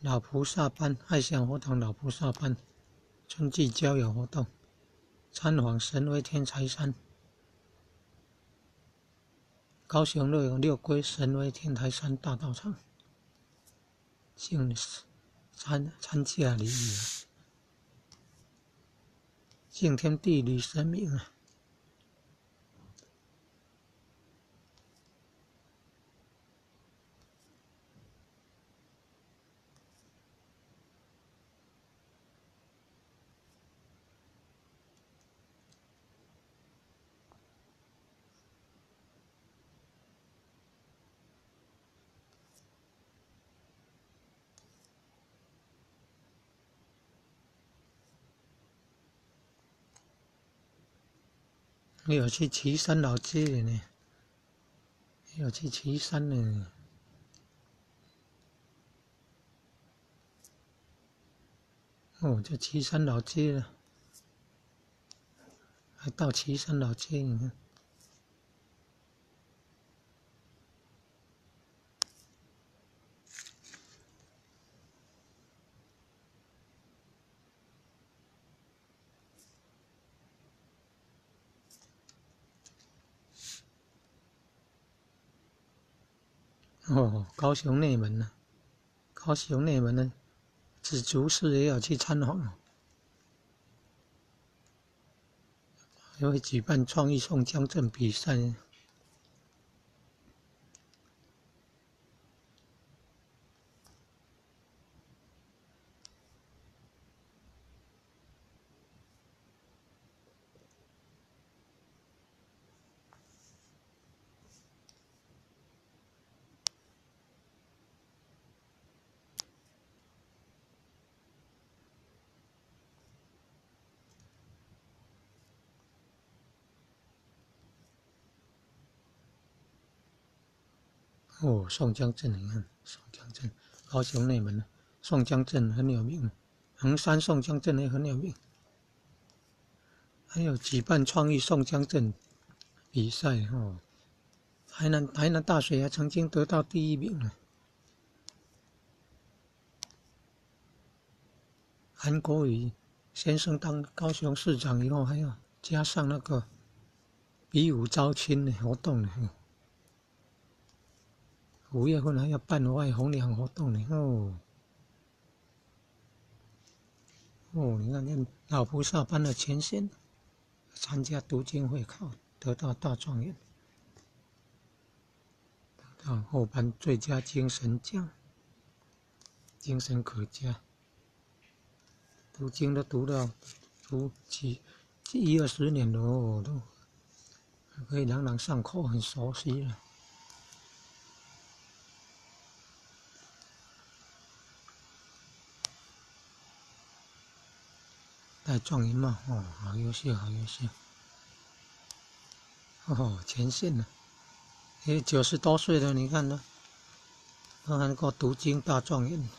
老菩萨班爱乡活动，老菩萨班春季郊游活动，参访神威天台山。高雄六龟神威天台山大道场，参加礼仪，敬天地礼神明啊。你有去旗山老街的呢？有去旗山的呢？哦，就旗山老街了，还到旗山老街，你看。哦，高雄内门呢？高雄内门呢？紫竹寺也有去参访，还会举办创意宋江镇比赛。哦，宋江镇，你看宋江镇，高雄内门，宋江镇很有名，衡山宋江镇也很有名，还有举办创意宋江镇比赛哦。台南大学还曾经得到第1名呢。韩国瑜先生当高雄市长以后，还要加上那个比武招亲的活动呢。5月份还要办外弘扬活动呢。你看那老菩萨班的前线，参加读经会考，得到大状元，得到后班最佳精神奖，精神可嘉。读经都读10-20年了，都可以朗朗上口，很熟悉了。戴状元帽，好优秀，好优秀。前线了，也90多岁了，你看呢，都还能够读经大状元。